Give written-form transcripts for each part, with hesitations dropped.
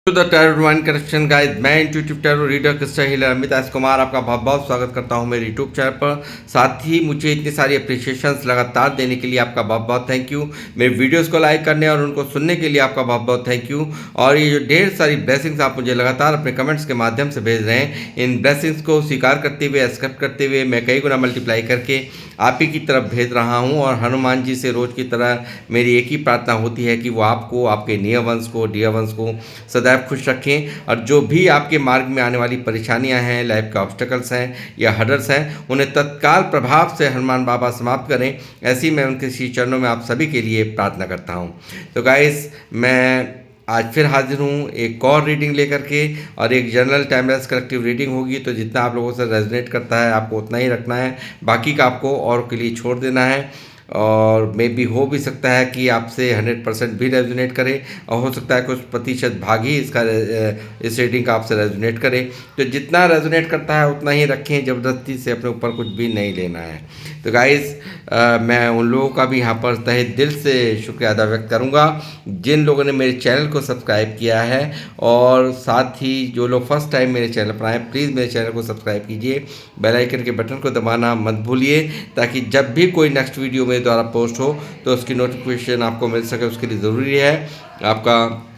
To the tarot divine connection guys, मैं intuitive tarot reader Krishna healer Amit S Kumar आपका बहुत बहुत स्वागत करता हूं मेरे यूट्यूब चैनल पर। साथ ही मुझे इतनी सारी अप्रिशिएशंस लगातार देने के लिए आपका बहुत बहुत थैंक यू। मेरे वीडियोस को लाइक करने और उनको सुनने के लिए आपका बहुत बहुत थैंक यू। और ये जो ढेर सारी ब्लेसिंग्स आप मुझे लगातार अपने कमेंट्स के माध्यम से भेज रहे हैं, इन ब्लेसिंग्स को स्वीकार करते हुए, एक्सेप्ट करते हुए मैं कई गुना मल्टीप्लाई करके आप ही की तरफ भेज रहा हूँ। और हनुमान जी से रोज़ की तरह मेरी एक ही प्रार्थना होती है कि वो आपको, आपके नियर वंश को, डियर वंश को सदैव खुश रखें। और जो भी आपके मार्ग में आने वाली परेशानियां हैं, लाइफ के ऑब्स्टेकल्स हैं या हर्डल्स हैं, उन्हें तत्काल प्रभाव से हनुमान बाबा समाप्त करें। ऐसी मैं उनके श्री चरणों में आप सभी के लिए प्रार्थना करता हूं। तो गाइस, मैं आज फिर हाजिर हूँ एक और रीडिंग लेकर के, और एक जनरल टाइमलेस कलेक्टिव रीडिंग होगी। तो जितना आप लोगों से रेजोनेट करता है आपको उतना ही रखना है, बाकी का आपको और के लिए छोड़ देना है। और मे भी हो भी सकता है कि आपसे 100% भी रेजोनेट करे, और हो सकता है कुछ प्रतिशत भाग ही इस रीडिंग का आपसे रेजोनेट करे। तो जितना रेजोनेट करता है उतना ही रखें, ज़बरदस्ती से अपने ऊपर कुछ भी नहीं लेना है। तो गाइस, मैं उन लोगों का भी यहाँ पर तहे दिल से शुक्रिया अदा व्यक्त करूँगा जिन लोगों ने मेरे चैनल को सब्सक्राइब किया है। और साथ ही जो लोग फर्स्ट टाइम मेरे चैनल पर आए, प्लीज़ मेरे चैनल को सब्सक्राइब कीजिए, बेल आइकन के बटन को दबाना मत भूलिए, ताकि जब भी कोई नेक्स्ट वीडियो मेरे द्वारा पोस्ट हो तो उसकी नोटिफिकेशन आपको मिल सके। उसके लिए ज़रूरी है आपका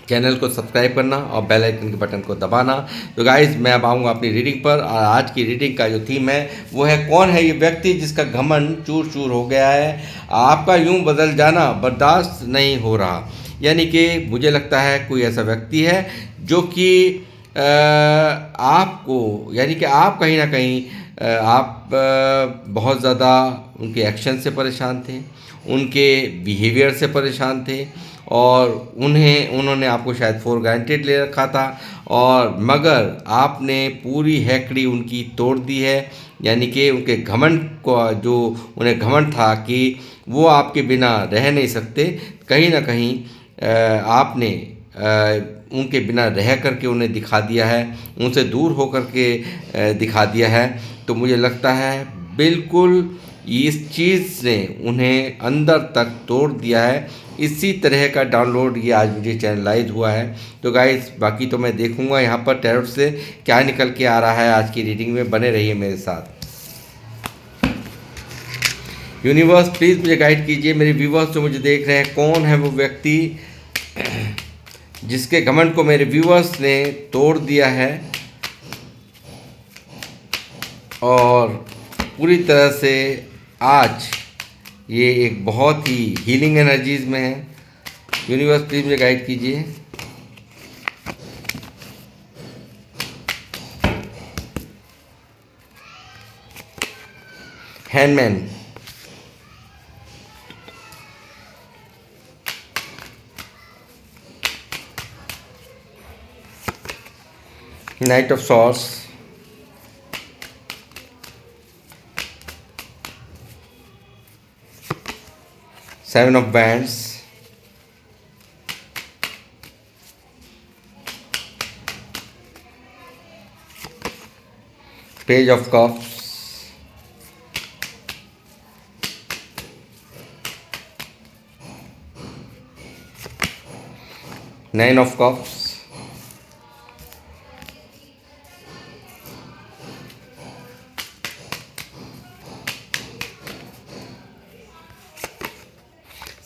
चैनल को सब्सक्राइब करना और बेल आइकन के बटन को दबाना। तो गाइस, मैं अब आऊँगा अपनी रीडिंग पर। और आज की रीडिंग का जो थीम है वो है, कौन है ये व्यक्ति जिसका घमंड चूर चूर हो गया है, आपका यूं बदल जाना बर्दाश्त नहीं हो रहा। यानी कि मुझे लगता है कोई ऐसा व्यक्ति है जो कि आपको, यानी कि आप कहीं ना कहीं आप बहुत ज़्यादा उनके एक्शन से परेशान थे, उनके बिहेवियर से परेशान थे, और उन्होंने आपको शायद फॉर ग्रांटेड ले रखा था। और मगर आपने पूरी हैकड़ी उनकी तोड़ दी है। यानी कि उनके घमंड को, जो उन्हें घमंड था कि वो आपके बिना रह नहीं सकते, कहीं ना कहीं आपने उनके बिना रह करके उन्हें दिखा दिया है, उनसे दूर होकर के दिखा दिया है। तो मुझे लगता है बिल्कुल इस चीज़ ने उन्हें अंदर तक तोड़ दिया है। इसी तरह का डाउनलोड ये आज मुझे चैनलाइज हुआ है। तो गाइस, बाकी तो मैं देखूंगा यहाँ पर टैरोट से क्या निकल के आ रहा है आज की रीडिंग में। बने रहिए मेरे साथ। यूनिवर्स, प्लीज़ मुझे गाइड कीजिए। मेरे व्यूवर्स जो मुझे देख रहे हैं, कौन है वो व्यक्ति जिसके घमंड को मेरे व्यूवर्स ने तोड़ दिया है और पूरी तरह से आज ये एक बहुत ही हीलिंग एनर्जीज में है। यूनिवर्स, प्लीज मुझे गाइड कीजिए। Handman, night of swords, seven of bands, page of cups, nine of cups,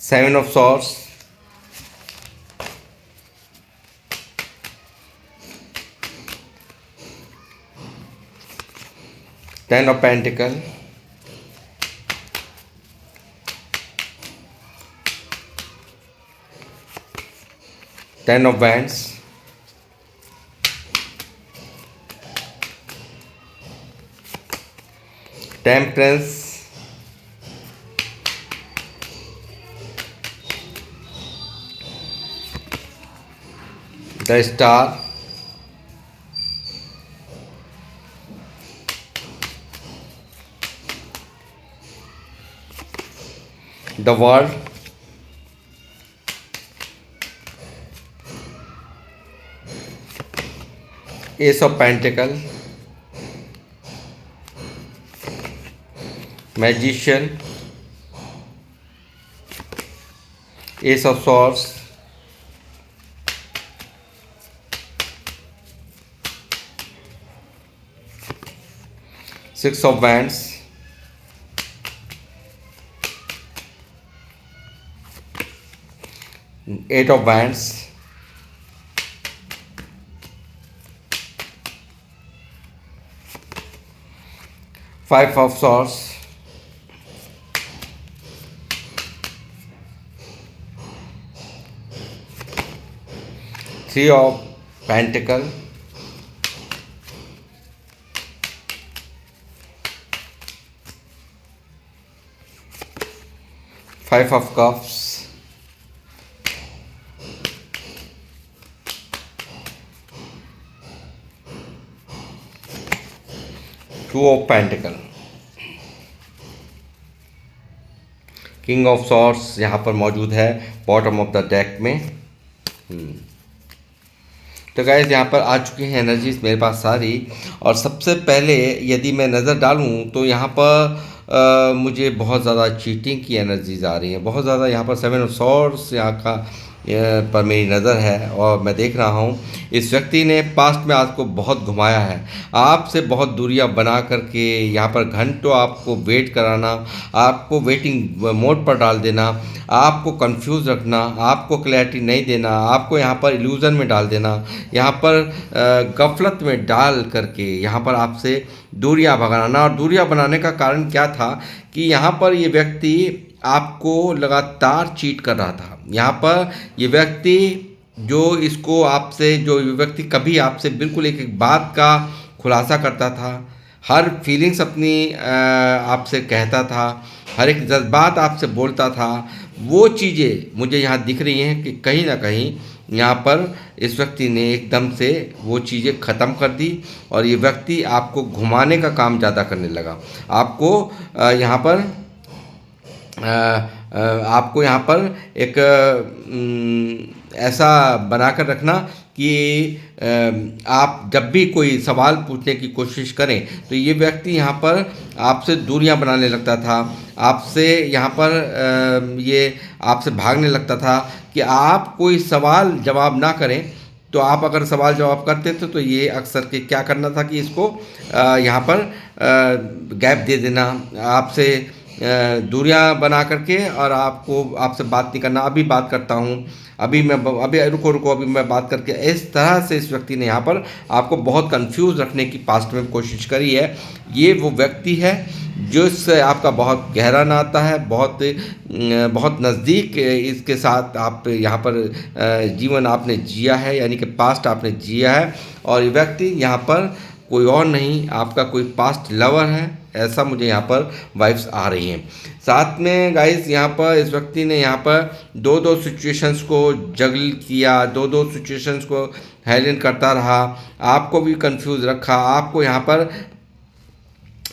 seven of swords, ten of pentacle, ten of bands, temperance, the star, the world, S of pentacle, magician, S of swords, 6 of Wands, 8 of Wands, 5 of Swords, 3 of Pentacles, 5 of Cups, 2 of Pentacles, king of swords यहाँ पर मौजूद है bottom of the deck में। तो guys यहाँ पर आ चुकी हैं एनर्जीज मेरे पास सारी, और सबसे पहले यदि मैं नज़र डालूँ तो यहाँ पर मुझे बहुत ज़्यादा चीटिंग की एनर्जीज आ रही हैं, बहुत ज़्यादा। यहाँ पर 7 ऑफ सॉर्ड्स यहाँ का पर मेरी नज़र है, और मैं देख रहा हूँ इस व्यक्ति ने पास्ट में आपको बहुत घुमाया है, आपसे बहुत दूरियां बना करके यहाँ पर घंटों आपको वेट कराना, आपको वेटिंग मोड पर डाल देना, आपको कंफ्यूज रखना, आपको क्लैरिटी नहीं देना, आपको यहाँ पर इल्यूज़न में डाल देना, यहाँ पर गफलत में डाल करके यहाँ पर आपसे दूरियां भगाना। और दूरियां बनाने का कारण क्या था कि यहाँ पर ये व्यक्ति आपको लगातार चीट कर रहा था। यहाँ पर ये व्यक्ति जो व्यक्ति कभी आपसे बिल्कुल एक एक बात का खुलासा करता था, हर फीलिंग्स अपनी आपसे कहता था, हर एक जज्बात आपसे बोलता था, वो चीज़ें मुझे यहाँ दिख रही हैं कि कहीं ना कहीं यहाँ पर इस व्यक्ति ने एकदम से वो चीज़ें ख़त्म कर दी, और ये व्यक्ति आपको घुमाने का काम ज़्यादा करने लगा। आपको यहाँ पर एक ऐसा बनाकर रखना कि आप जब भी कोई सवाल पूछने की कोशिश करें तो ये व्यक्ति यहाँ पर आपसे दूरियां बनाने लगता था, आपसे यहाँ पर ये आपसे भागने लगता था कि आप कोई सवाल जवाब ना करें। तो आप अगर सवाल जवाब करते थे तो ये अक्सर के क्या करना था कि इसको यहाँ पर गैप दे देना, आपसे दूरियां बना करके, और आपसे बात नहीं करना, अभी बात करता हूँ, अभी रुको अभी मैं बात करके। इस तरह से इस व्यक्ति ने यहाँ पर आपको बहुत कंफ्यूज रखने की पास्ट में कोशिश करी है। ये वो व्यक्ति है जिससे आपका बहुत गहरा नाता है, बहुत नज़दीक इसके साथ आप यहाँ पर जीवन आपने जिया है, यानी कि पास्ट आपने जिया है। और ये व्यक्ति यहाँ पर कोई और नहीं, आपका कोई पास्ट लवर है, ऐसा मुझे यहाँ पर वाइब्स आ रही हैं। साथ में गाइस यहाँ पर इस व्यक्ति ने यहाँ पर दो सिचुएशंस को जगल किया, दो सिचुएशंस को हैंडल करता रहा, आपको भी कंफ्यूज रखा,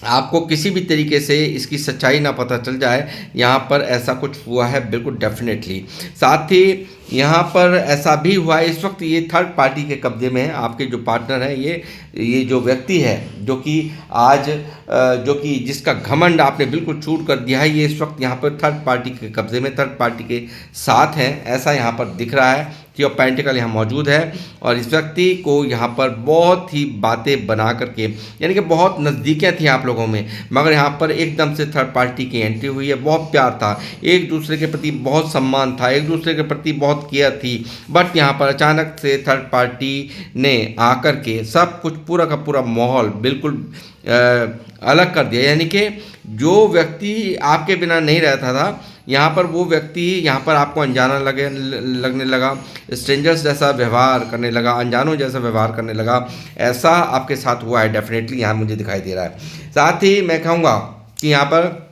आपको किसी भी तरीके से इसकी सच्चाई ना पता चल जाए, यहाँ पर ऐसा कुछ हुआ है बिल्कुल डेफिनेटली। साथ ही यहाँ पर ऐसा भी हुआ है, इस वक्त ये थर्ड पार्टी के कब्जे में है। आपके जो पार्टनर है, ये जो व्यक्ति है जो कि जिसका घमंड आपने बिल्कुल छूट कर दिया है, ये इस वक्त यहाँ पर थर्ड पार्टी के कब्जे में, थर्ड पार्टी के साथ है, ऐसा यहाँ पर दिख रहा है। थ्री ऑफ पेंटिकल यहाँ मौजूद है, और इस व्यक्ति को यहाँ पर बहुत ही बातें बना करके, यानी कि बहुत नज़दीकियाँ थी आप लोगों में, मगर यहाँ पर एकदम से थर्ड पार्टी की एंट्री हुई है। बहुत प्यार था, एक दूसरे के प्रति बहुत सम्मान था, एक दूसरे के प्रति बहुत केयर थी, बट यहाँ पर अचानक से थर्ड पार्टी ने आकर के सब कुछ पूरा का पूरा माहौल बिल्कुल अलग कर दिया। यानी कि जो व्यक्ति आपके बिना नहीं रहता था, यहाँ पर वो व्यक्ति यहाँ पर आपको अनजाना लगने लगा, स्ट्रेंजर्स जैसा व्यवहार करने लगा, अनजानों जैसा व्यवहार करने लगा। ऐसा आपके साथ हुआ है डेफिनेटली, यहाँ मुझे दिखाई दे रहा है। साथ ही मैं कहूँगा कि यहाँ पर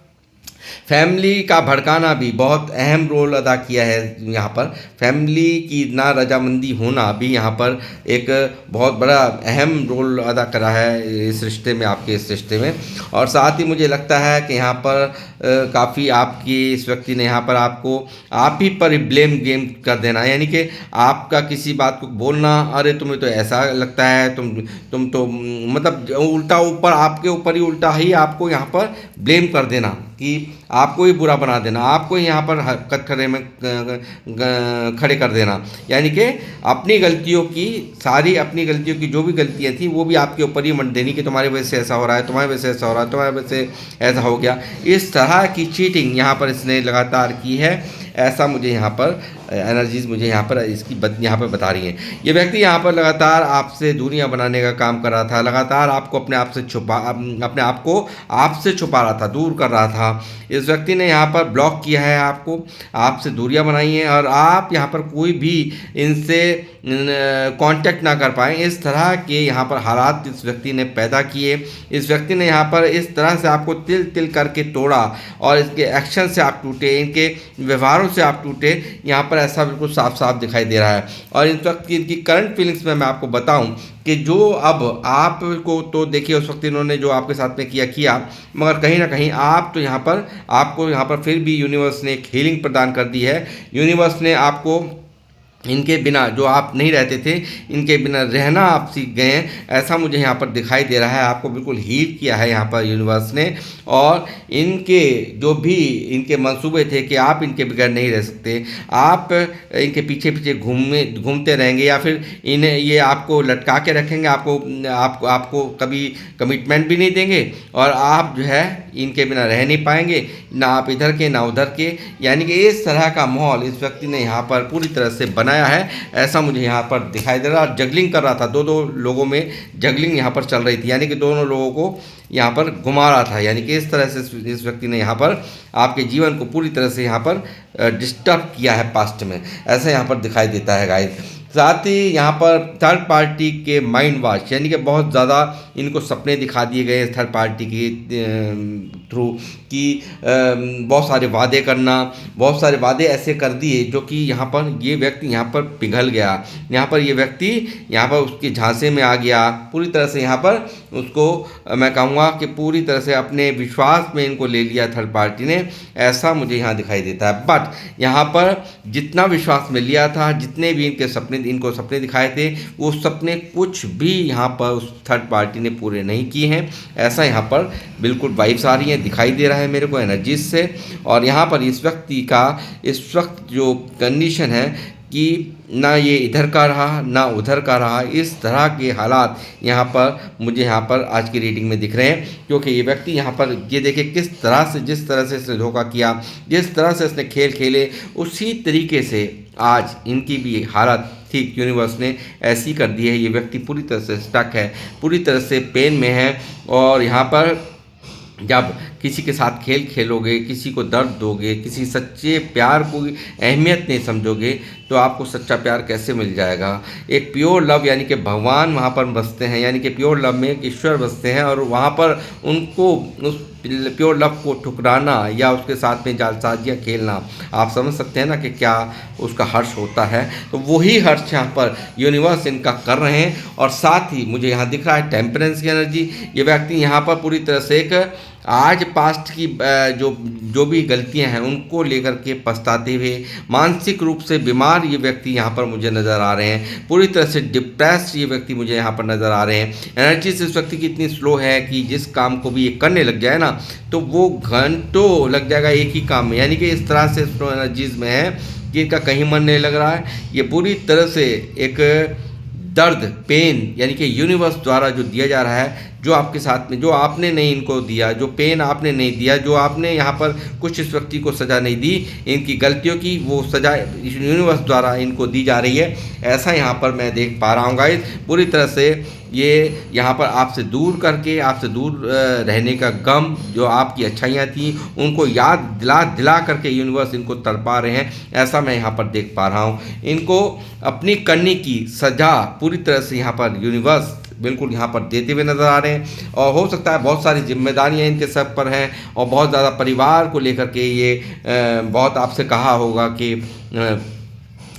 फैमिली का भड़काना भी बहुत अहम रोल अदा किया है। यहाँ पर फैमिली की ना रजामंदी होना भी यहाँ पर एक बहुत बड़ा अहम रोल अदा करा है इस रिश्ते में, आपके इस रिश्ते में। और साथ ही मुझे लगता है कि यहाँ पर काफ़ी आपकी इस व्यक्ति ने यहाँ पर आपको आप ही पर ब्लेम गेम कर देना, यानी कि आपका किसी बात को बोलना, अरे तुम्हें तो ऐसा लगता है, तुम तो मतलब उल्टा ऊपर आपके ऊपर ही उल्टा ही आपको यहाँ पर ब्लेम कर देना कि आपको ही बुरा बना देना, आपको ही यहाँ पर कटघरे में खड़े कर देना। यानी कि अपनी गलतियों की सारी अपनी गलतियों की जो भी गलतियाँ थी वो भी आपके ऊपर ही मंड देनी कि तुम्हारी वजह से ऐसा हो रहा है, तुम्हारी वजह से ऐसा हो रहा है, तुम्हारी वजह से ऐसा हो गया। इस तरह की चीटिंग यहाँ पर इसने लगातार की है, ऐसा मुझे यहाँ पर एनर्जीज मुझे यहाँ पर इसकी यहाँ पर बता रही हैं। ये व्यक्ति यहाँ पर लगातार आपसे दूरियां बनाने का काम कर रहा था, लगातार आपको अपने आप को आपसे छुपा रहा था, दूर कर रहा था। इस व्यक्ति ने यहाँ पर ब्लॉक किया है आपको, आपसे दूरियां बनाई हैं और आप यहाँ पर कोई भी इनसे कांटेक्ट ना कर पाएँ, इस तरह के यहाँ पर हालात इस व्यक्ति ने पैदा किए। इस व्यक्ति ने यहाँ पर इस तरह से आपको तिल तिल करके तोड़ा और इसके एक्शन से आप टूटे, इनके व्यवहारों से आप टूटे, यहाँ पर ऐसा बिल्कुल साफ साफ दिखाई दे रहा है। और इस वक्त की इनकी करंट फीलिंग्स में मैं आपको बताऊं कि जो अब आपको तो देखिए उस वक्त इन्होंने जो आपके साथ में किया, मगर कहीं ना कहीं आपको यहाँ पर फिर भी यूनिवर्स ने एक हीलिंग प्रदान कर दी है। यूनिवर्स ने आपको इनके बिना जो आप नहीं रहते थे, इनके बिना रहना आप सीख गए हैं, ऐसा मुझे यहाँ पर दिखाई दे रहा है। आपको बिल्कुल हील किया है यहाँ पर यूनिवर्स ने। और इनके जो भी इनके मंसूबे थे कि आप इनके बगैर नहीं रह सकते, आप इनके पीछे पीछे घूमते रहेंगे या फिर इन्हें ये आपको लटका के रखेंगे, आपको कभी कमिटमेंट भी नहीं देंगे और आप जो है इनके बिना रह नहीं पाएंगे, ना आप इधर के ना उधर के। यानी कि इस तरह का माहौल इस व्यक्ति ने यहाँ पर पूरी तरह से बनाया है, ऐसा मुझे यहाँ पर दिखाई दे रहा। जगलिंग कर रहा था, दो लोगों में जगलिंग यहाँ पर चल रही थी, यानी कि दोनों लोगों को यहाँ पर घुमा रहा था। यानी कि इस तरह से इस व्यक्ति ने यहाँ पर आपके जीवन को पूरी तरह से यहाँ पर डिस्टर्ब किया है पास्ट में, ऐसा यहाँ पर दिखाई देता है गाइस। साथ ही यहाँ पर थर्ड पार्टी के माइंड वॉश, यानी कि बहुत ज़्यादा इनको सपने दिखा दिए गए थर्ड पार्टी के थ्रू कि बहुत सारे वादे करना, बहुत सारे वादे ऐसे कर दिए जो कि यहाँ पर ये व्यक्ति यहाँ पर पिघल गया। यहाँ पर ये व्यक्ति यहाँ पर उसके झांसे में आ गया, पूरी तरह से यहाँ पर उसको मैं कहूँगा कि पूरी तरह से अपने विश्वास में इनको ले लिया थर्ड पार्टी ने, ऐसा मुझे यहाँ दिखाई देता है। बट यहाँ पर जितना विश्वास में लिया था, जितने भी इनको सपने दिखाए थे, वो सपने कुछ भी यहाँ पर उस थर्ड पार्टी ने पूरे नहीं किए हैं, ऐसा यहाँ पर बिल्कुल वाइब्स आ रही हैं, दिखाई दे रहा है मेरे को एनर्जीज से। और यहाँ पर इस व्यक्ति का इस वक्त जो कंडीशन है कि ना ये इधर का रहा ना उधर का रहा, इस तरह के हालात यहाँ पर मुझे यहाँ पर आज की रीडिंग में दिख रहे हैं। क्योंकि ये व्यक्ति यहाँ पर ये देखे किस तरह से, जिस तरह से इसने धोखा किया, जिस तरह से इसने खेल खेले, उसी तरीके से आज इनकी भी हालत ठीक यूनिवर्स ने ऐसी कर दी है। ये व्यक्ति पूरी तरह से स्टक है, पूरी तरह से पेन में है। और यहाँ पर जब किसी के साथ खेल खेलोगे, किसी को दर्द दोगे, किसी सच्चे प्यार को अहमियत नहीं समझोगे, तो आपको सच्चा प्यार कैसे मिल जाएगा। एक प्योर लव यानी कि भगवान वहाँ पर बसते हैं, यानी कि प्योर लव में एक ईश्वर बसते हैं, और वहाँ पर उनको उस प्योर लव को ठुकराना या उसके साथ में जालसाजियाँ खेलना, आप समझ सकते हैं ना कि क्या उसका हर्ष होता है। तो वही हर्ष यहाँ पर यूनिवर्स इनका कर रहे हैं। और साथ ही मुझे यहाँ दिख रहा है टेम्परेंस की एनर्जी। ये व्यक्ति यहाँ पर पूरी तरह से एक आज पास्ट की जो भी गलतियां हैं उनको लेकर के पछताते हुए मानसिक रूप से बीमार ये व्यक्ति यहाँ पर मुझे नज़र आ रहे हैं। पूरी तरह से डिप्रेस्ड ये व्यक्ति मुझे यहाँ पर नज़र आ रहे हैं। एनर्जी इस व्यक्ति की इतनी स्लो है कि जिस काम को भी ये करने लग जाए ना, तो वो घंटों लग जाएगा एक ही काम में। यानी कि इस तरह से स्लो एनर्जीज में है कि इनका कहीं मन नहीं लग रहा है। ये पूरी तरह से एक दर्द, पेन, यानी कि यूनिवर्स द्वारा जो दिया जा रहा है, जो आपके साथ में, जो आपने नहीं इनको दिया, जो पेन आपने नहीं दिया, जो आपने यहाँ पर कुछ इस व्यक्ति को सज़ा नहीं दी, इनकी गलतियों की वो सज़ा यूनिवर्स द्वारा इनको दी जा रही है, ऐसा यहाँ पर मैं देख पा रहा हूँ गाइस। पूरी तरह से ये यहाँ पर आपसे दूर करके, आपसे दूर रहने का गम, जो आपकी अच्छाइयाँ थी उनको याद दिला करके यूनिवर्स इनको तड़पा रहे हैं, ऐसा मैं यहाँ पर देख पा रहा हूँ। इनको अपनी करने की सज़ा पूरी तरह से यहाँ पर यूनिवर्स बिल्कुल यहाँ पर देते हुए नज़र आ रहे हैं। और हो सकता है बहुत सारी जिम्मेदारियाँ इनके सब पर हैं, और बहुत ज़्यादा परिवार को लेकर के ये बहुत आपसे कहा होगा कि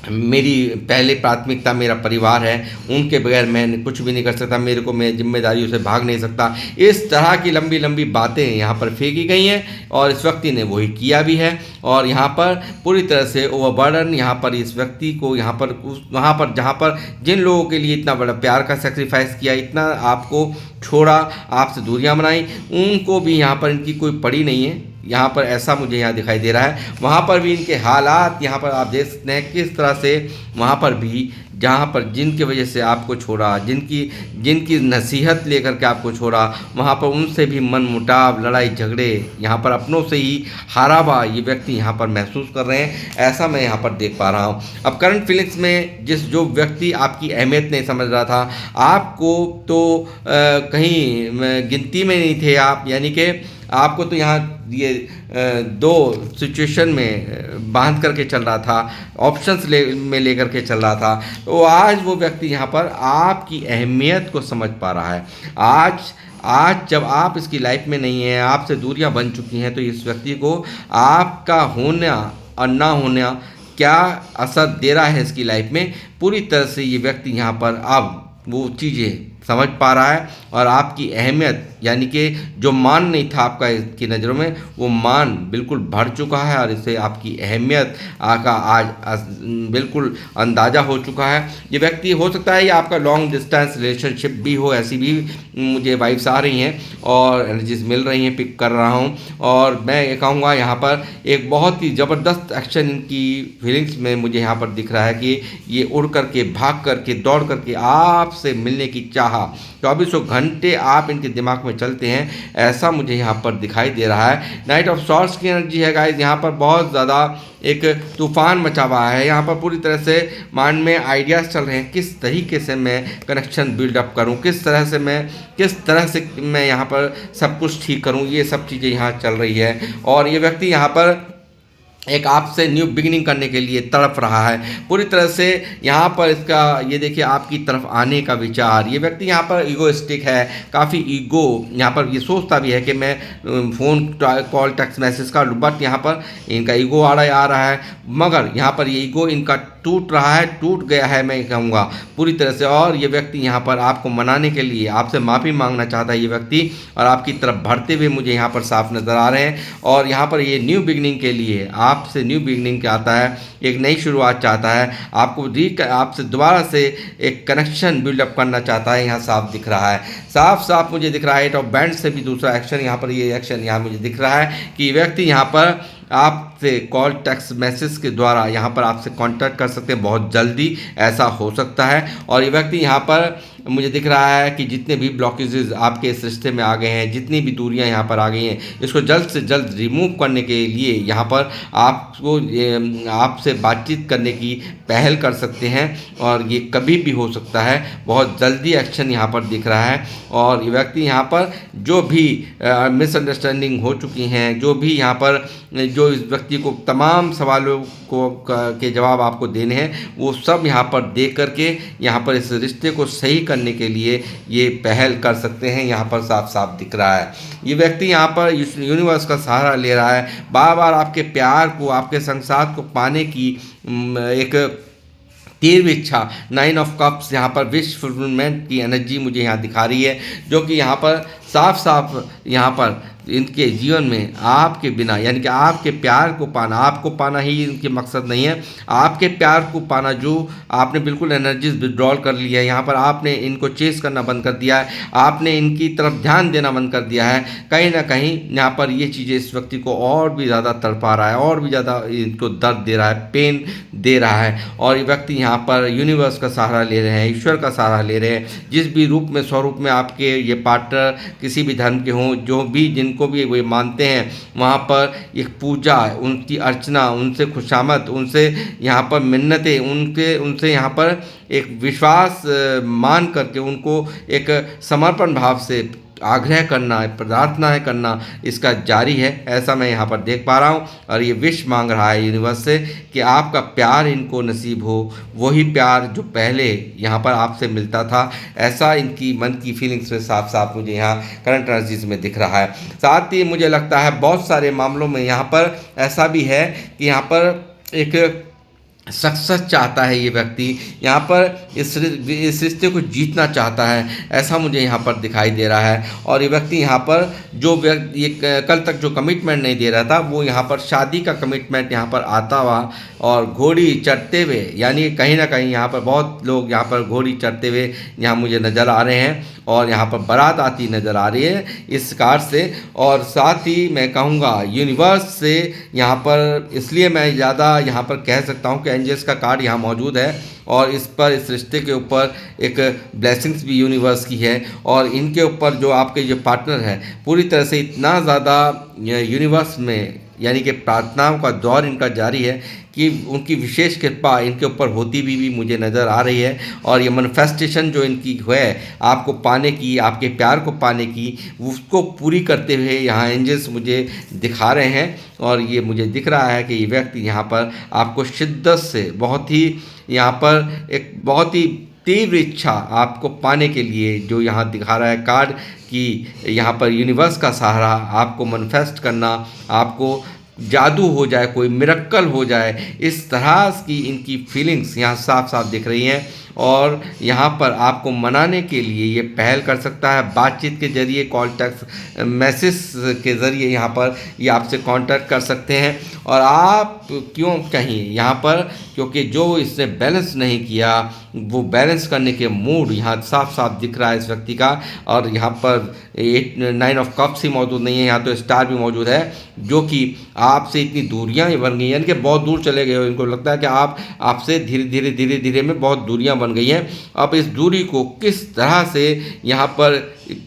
मेरी पहली प्राथमिकता मेरा परिवार है, उनके बगैर मैं कुछ भी नहीं कर सकता, मेरे को मैं जिम्मेदारियों से भाग नहीं सकता। इस तरह की लंबी लंबी बातें यहाँ पर फेंकी गई हैं और इस व्यक्ति ने वही किया भी है। और यहाँ पर पूरी तरह से ओवरबर्डन यहाँ पर इस व्यक्ति को यहाँ पर वहाँ पर जहाँ पर जिन लोगों के लिए इतना बड़ा प्यार का सेक्रीफाइस किया, इतना आपको छोड़ा, आपसे दूरियाँ बनाई, उनको भी यहाँ पर इनकी कोई पड़ी नहीं है। यहाँ पर ऐसा मुझे यहाँ दिखाई दे रहा है। वहाँ पर भी इनके हालात यहाँ पर आप देख सकते हैं किस तरह से वहाँ पर भी जहाँ पर जिनकी वजह से आपको छोड़ा, जिनकी नसीहत लेकर के आपको छोड़ा, वहाँ पर उनसे भी मनमुटाव, लड़ाई झगड़े, यहाँ पर अपनों से ही हारा हुआ ये व्यक्ति यहाँ पर महसूस कर रहे हैं, ऐसा मैं यहाँ पर देख पा रहा हूँ। अब करंट फीलिंग्स में जो व्यक्ति आपकी अहमियत नहीं समझ रहा था, आपको तो कहीं गिनती में नहीं थे आप, यानी कि आपको तो यहाँ ये दो सिचुएशन में बांध करके चल रहा था, ऑप्शंस में लेकर के चल रहा था, तो आज वो व्यक्ति यहाँ पर आपकी अहमियत को समझ पा रहा है। आज जब आप इसकी लाइफ में नहीं हैं, आपसे दूरियां बन चुकी हैं, तो इस व्यक्ति को आपका होना और ना होना क्या असर दे रहा है इसकी लाइफ में, पूरी तरह से ये व्यक्ति यहाँ पर अब वो चीज़ें समझ पा रहा है और आपकी अहमियत यानी कि जो मान नहीं था आपका इसकी नज़रों में, वो मान बिल्कुल बढ़ चुका है और इससे आपकी अहमियत का आज बिल्कुल अंदाज़ा हो चुका है। ये व्यक्ति हो सकता है ये आपका लॉन्ग डिस्टेंस रिलेशनशिप भी हो, ऐसी भी मुझे वाइब्स आ रही हैं और एनर्जीज मिल रही हैं, पिक कर रहा हूँ। और मैं ये कहूँगा यहाँ पर एक बहुत ही ज़बरदस्त एक्शन इनकी फीलिंग्स में मुझे यहाँ पर दिख रहा है कि ये उड़ करके, भाग करके, दौड़ करके आपसे मिलने की चाह 24 घंटे आप इनके दिमाग में चलते हैं, ऐसा मुझे यहाँ पर दिखाई दे रहा है। नाइट ऑफ सॉर्ड्स की एनर्जी है गाइस, यहाँ पर बहुत ज़्यादा एक तूफान मचा हुआ है। यहाँ पर पूरी तरह से माइंड में आइडियाज़ चल रहे हैं, किस तरीके से मैं कनेक्शन बिल्डअप करूँ, किस तरह से मैं यहाँ पर सब कुछ ठीक करूँ, ये सब चीज़ें यहाँ चल रही है। और ये व्यक्ति यहाँ पर एक आपसे न्यू बिगिनिंग करने के लिए तड़प रहा है पूरी तरह से। यहाँ पर इसका ये देखिए आपकी तरफ आने का विचार, ये व्यक्ति यहाँ पर ईगोइस्टिक है, काफ़ी ईगो यहाँ पर ये सोचता भी है कि मैं फ़ोन कॉल टेक्स्ट मैसेज का, बट यहाँ पर इनका ईगो आ रहा है, मगर यहाँ पर ये ईगो इनका टूट रहा है, टूट गया है मैं कहूँगा पूरी तरह से। और ये व्यक्ति यहाँ पर आपको मनाने के लिए आपसे माफ़ी मांगना चाहता है ये व्यक्ति, और आपकी तरफ बढ़ते हुए मुझे यहाँ पर साफ नज़र आ रहे हैं। और यहाँ पर ये न्यू बिगनिंग के लिए आपसे न्यू बिगनिंग के आता है, एक नई शुरुआत चाहता है, आपसे दोबारा से एक कनेक्शन बिल्डअप करना चाहता है, यहाँ साफ दिख रहा है, साफ मुझे दिख रहा है। एट ऑफ बैंड से भी दूसरा एक्शन यहाँ पर, ये एक्शन यहाँ मुझे दिख रहा है कि व्यक्ति यहाँ पर आपसे कॉल टेक्स्ट मैसेज के द्वारा यहाँ पर आपसे कांटेक्ट कर सकते हैं, बहुत जल्दी ऐसा हो सकता है। और ये व्यक्ति यहाँ पर मुझे दिख रहा है कि जितने भी ब्लॉकेजेस आपके इस रिश्ते में आ गए हैं, जितनी भी दूरियां यहाँ पर आ गई हैं, इसको जल्द से जल्द रिमूव करने के लिए यहाँ पर आपको आपसे बातचीत करने की पहल कर सकते हैं, और ये कभी भी हो सकता है, बहुत जल्दी एक्शन यहाँ पर दिख रहा है। और ये व्यक्ति यहाँ पर जो भी मिसअंडरस्टैंडिंग हो चुकी हैं, जो भी यहाँ पर जो इस व्यक्ति को तमाम सवालों के जवाब आपको देने हैं, वो सब यहाँ पर दे करके यहाँ पर इस रिश्ते को सही करने के लिए ये पहल कर सकते हैं, यहाँ पर साफ दिख रहा है। ये व्यक्ति यहाँ पर यूनिवर्स का सहारा ले रहा है, बार बार आपके प्यार को, आपके संसार को पाने की एक तीव्र इच्छा, 9 ऑफ कप्स यहाँ पर विश फुलफिलमेंट की एनर्जी मुझे यहाँ दिखा रही है, जो कि यहाँ पर साफ यहाँ पर इनके जीवन में आपके बिना, यानी कि आपके प्यार को पाना, आपको पाना ही इनके मकसद नहीं है, आपके प्यार को पाना, जो आपने बिल्कुल एनर्जीज विड्रॉल कर लिया है, यहाँ पर आपने इनको चेस करना बंद कर दिया है, आपने इनकी तरफ ध्यान देना बंद कर दिया है, कहीं ना कहीं यहाँ पर ये चीज़ें इस व्यक्ति को और भी ज़्यादा तड़पा रहा है, और भी ज़्यादा इनको दर्द दे रहा है, पेन दे रहा है। और ये व्यक्ति यहाँ पर यूनिवर्स का सहारा ले रहे हैं, ईश्वर का सहारा ले रहे हैं, जिस भी रूप में, स्वरूप में आपके ये पार्टनर किसी भी धर्म के हों, जो भी जिनको भी वे मानते हैं, वहाँ पर एक पूजा, उनकी अर्चना, उनसे खुशामद, उनसे यहाँ पर मिन्नतें, उनसे यहाँ पर एक विश्वास मान करके उनको एक समर्पण भाव से आग्रह करना, प्रार्थनाएं करना इसका जारी है, ऐसा मैं यहाँ पर देख पा रहा हूँ। और ये विश मांग रहा है यूनिवर्स से कि आपका प्यार इनको नसीब हो, वही प्यार जो पहले यहाँ पर आपसे मिलता था, ऐसा इनकी मन की फीलिंग्स में साफ मुझे यहाँ करंट एनर्जीज में दिख रहा है। साथ ही मुझे लगता है बहुत सारे मामलों में यहाँ पर ऐसा भी है कि यहाँ पर एक सक्सेस चाहता है ये व्यक्ति, यहाँ पर इस रिश्ते को जीतना चाहता है, ऐसा मुझे यहाँ पर दिखाई दे रहा है। और ये व्यक्ति यहाँ पर जो व्यक्ति ये कल तक जो कमिटमेंट नहीं दे रहा था, वो यहाँ पर शादी का कमिटमेंट यहाँ पर आता हुआ और घोड़ी चढ़ते हुए, यानी कहीं ना कहीं यहाँ पर बहुत लोग यहाँ पर घोड़ी चढ़ते हुए यहाँ मुझे नज़र आ रहे हैं और यहाँ पर बारात आती नज़र आ रही है इस कार से। और साथ ही मैं कहूँगा यूनिवर्स से यहाँ पर, इसलिए मैं ज़्यादा यहाँ पर कह सकता हूँ कि एंजल्स का कार्ड यहाँ मौजूद है और इस पर, इस रिश्ते के ऊपर एक ब्लेसिंग्स भी यूनिवर्स की है। और इनके ऊपर जो आपके जो पार्टनर है पूरी तरह से इतना ज़्यादा यूनिवर्स में यानी कि प्रार्थनाओं का दौर इनका जारी है कि उनकी विशेष कृपा इनके ऊपर होती भी मुझे नज़र आ रही है। और ये मैनिफेस्टेशन जो इनकी है आपको पाने की, आपके प्यार को पाने की, उसको पूरी करते हुए यहाँ एंजल्स मुझे दिखा रहे हैं। और ये मुझे दिख रहा है कि ये व्यक्ति यहाँ पर आपको शिद्दत से, बहुत ही यहाँ पर एक बहुत ही तीव्र इच्छा आपको पाने के लिए जो यहाँ दिखा रहा है कार्ड कि यहाँ पर यूनिवर्स का सहारा, आपको मैनिफेस्ट करना, आपको जादू हो जाए, कोई मिरेकल हो जाए, इस तरह की इनकी फीलिंग्स यहाँ साफ साफ दिख रही हैं। और यहाँ पर आपको मनाने के लिए ये पहल कर सकता है, बातचीत के ज़रिए, कॉल टेक्स्ट मैसेज के ज़रिए यहाँ पर ये आपसे कांटेक्ट कर सकते हैं। और आप क्यों कहीं यहाँ पर, क्योंकि जो इसने बैलेंस नहीं किया वो बैलेंस करने के मूड यहाँ साफ साफ दिख रहा है इस व्यक्ति का। और यहाँ पर 9 ऑफ कप्स ही मौजूद नहीं है, यहाँ तो स्टार भी मौजूद है, जो कि आपसे इतनी दूरियां बन गई, यानी कि बहुत दूर चले गए हो। इनको लगता है कि आपसे धीरे धीरे में बहुत दूरियां बन गई हैं। अब इस दूरी को किस तरह से यहाँ पर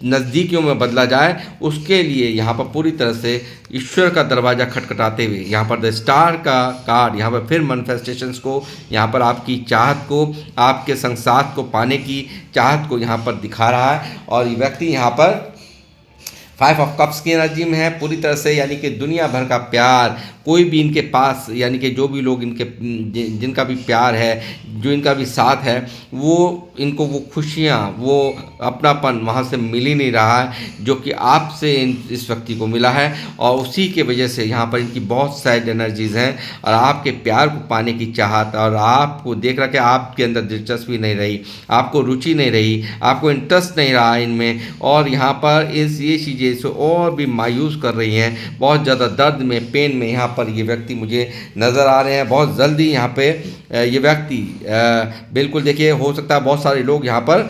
नज़दीकियों में बदला जाए, उसके लिए यहाँ पर पूरी तरह से ईश्वर का दरवाज़ा खटखटाते हुए यहाँ पर द स्टार का कार्ड यहाँ पर फिर मैनिफेस्टेशंस को, यहाँ पर आपकी चाहत को, आपके संसार को पाने की चाहत को यहाँ पर दिखा रहा है। और ये व्यक्ति यहाँ पर 5 ऑफ कप्स की एनर्जी में है पूरी तरह से, यानी कि दुनिया भर का प्यार, कोई भी इनके पास, यानी कि जो भी लोग इनके जिनका भी प्यार है, जो इनका भी साथ है, वो इनको वो खुशियाँ, वो अपनापन वहाँ से मिल ही नहीं रहा है जो कि आपसे इस व्यक्ति को मिला है। और उसी के वजह से यहाँ पर इनकी बहुत सैड एनर्जीज़ हैं और आपके प्यार को पाने की चाहत, और आपको देख रहा कि आपके अंदर दिलचस्पी नहीं रही, आपको रुचि नहीं रही, आपको इंटरेस्ट नहीं रहा इनमें। और यहाँ पर ये चीज़ें से और भी मायूस कर रही हैं, बहुत ज़्यादा दर्द में, पेन में यहाँ पर ये व्यक्ति मुझे नज़र आ रहे हैं। बहुत जल्दी यहाँ पे ये व्यक्ति बिल्कुल, देखिए हो सकता है बहुत सारे लोग यहाँ पर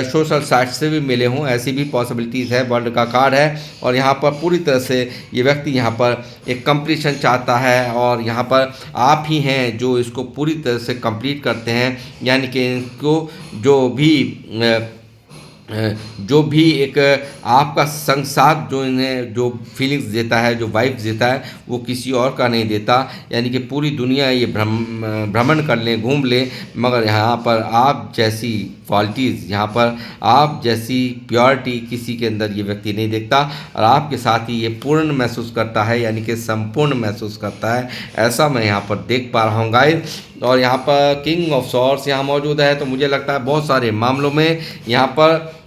सोशल साइट से भी मिले हों, ऐसी भी पॉसिबिलिटीज़ है। वर्ल्ड का कार्ड है और यहाँ पर पूरी तरह से ये व्यक्ति यहाँ पर एक कंप्लीशन चाहता है और यहाँ पर आप ही हैं जो इसको पूरी तरह से कंप्लीट करते हैं। यानी कि इनको जो भी एक आपका संसार जो इन्हें जो फीलिंग्स देता है, जो वाइब्स देता है, वो किसी और का नहीं देता। यानी कि पूरी दुनिया ये भ्रमण कर लें, घूम लें, मगर यहाँ पर आप जैसी क्वालिटीज़, यहाँ पर आप जैसी प्योरिटी किसी के अंदर ये व्यक्ति नहीं देखता और आपके साथ ही ये पूर्ण महसूस करता है, यानी कि संपूर्ण महसूस करता है। ऐसा मैं यहाँ पर देख पा रहा हूँ गाइस। और यहाँ पर किंग ऑफ सॉर्ड्स यहाँ मौजूद है, तो मुझे लगता है बहुत सारे मामलों में यहाँ पर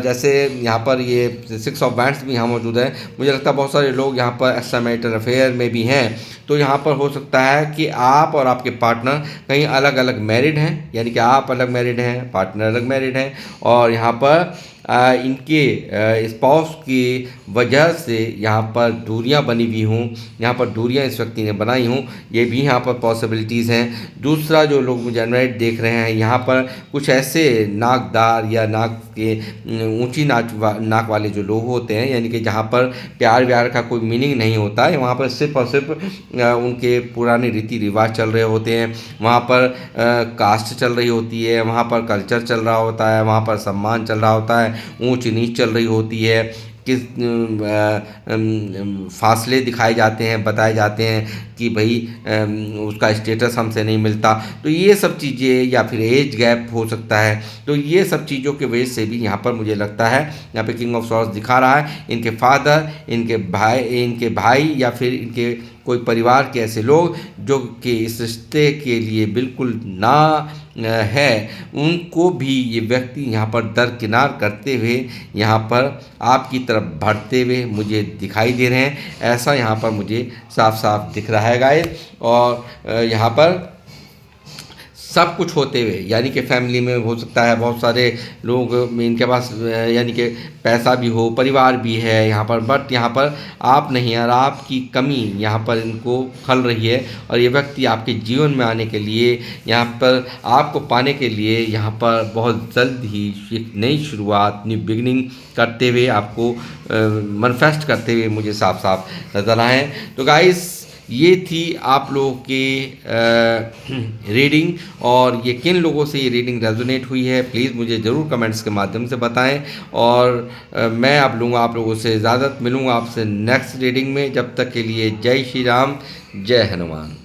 जैसे यहाँ पर ये 6 ऑफ वैंड्स भी यहाँ मौजूद है। मुझे लगता है बहुत सारे लोग यहाँ पर एक्स्ट्रामैरिटल अफेयर में भी हैं, तो यहाँ पर हो सकता है कि आप और आपके पार्टनर कहीं अलग अलग मैरिड हैं, यानी कि आप अलग मैरिड हैं, पार्टनर अलग मैरिड हैं, और यहाँ पर इनके स्पाउस की वजह से यहाँ पर दूरियाँ बनी हुई हूँ, यहाँ पर दूरियाँ इस व्यक्ति ने बनाई हूँ, ये भी यहाँ पर पॉसिबिलिटीज़ हैं। दूसरा जो लोग मुझे अनमैरिड देख रहे हैं, यहाँ पर कुछ ऐसे नाकदार या नाक के ऊंची नाक वाले जो लोग होते हैं, यानी कि जहाँ पर प्यार व्यार का कोई मीनिंग नहीं होता है, वहाँ पर सिर्फ और सिर्फ उनके पुराने रीति रिवाज चल रहे होते हैं, वहाँ पर कास्ट चल रही होती है, वहाँ पर कल्चर चल रहा होता है, वहाँ पर सम्मान चल रहा होता है, ऊंच नीच चल रही होती है, किस फासले दिखाए जाते हैं, बताए जाते हैं कि भाई उसका स्टेटस हमसे नहीं मिलता। तो ये सब चीज़ें, या फिर एज गैप हो सकता है, तो ये सब चीज़ों के वजह से भी यहाँ पर मुझे लगता है, यहाँ पे किंग ऑफ सॉर्ड्स दिखा रहा है, इनके फादर, इनके भाई या फिर इनके कोई परिवार के ऐसे लोग जो कि इस रिश्ते के लिए बिल्कुल ना है, उनको भी ये व्यक्ति यहाँ पर दरकिनार करते हुए यहाँ पर आपकी तरफ बढ़ते हुए मुझे दिखाई दे रहे हैं। ऐसा यहाँ पर मुझे साफ साफ दिख रहा है गाइस। और यहाँ पर सब कुछ होते हुए, यानी कि फैमिली में हो सकता है बहुत सारे लोग इनके पास यानी कि पैसा भी हो, परिवार भी है यहाँ पर, बट यहाँ पर आप नहीं, और आपकी कमी यहाँ पर इनको खल रही है। और ये व्यक्ति आपके जीवन में आने के लिए, यहाँ पर आपको पाने के लिए यहाँ पर बहुत जल्द ही एक नई शुरुआत, न्यू बिगिनिंग करते हुए, आपको मैनिफेस्ट करते हुए मुझे साफ साफ नज़र आए। तो गाइस, ये थी आप लोगों की रीडिंग, और ये किन लोगों से ये रीडिंग रेजोनेट हुई है प्लीज़ मुझे ज़रूर कमेंट्स के माध्यम से बताएं। और मैं अब लूँगा आप लोगों से इजाज़त, मिलूँगा आपसे नेक्स्ट रीडिंग में। जब तक के लिए जय श्री राम, जय हनुमान।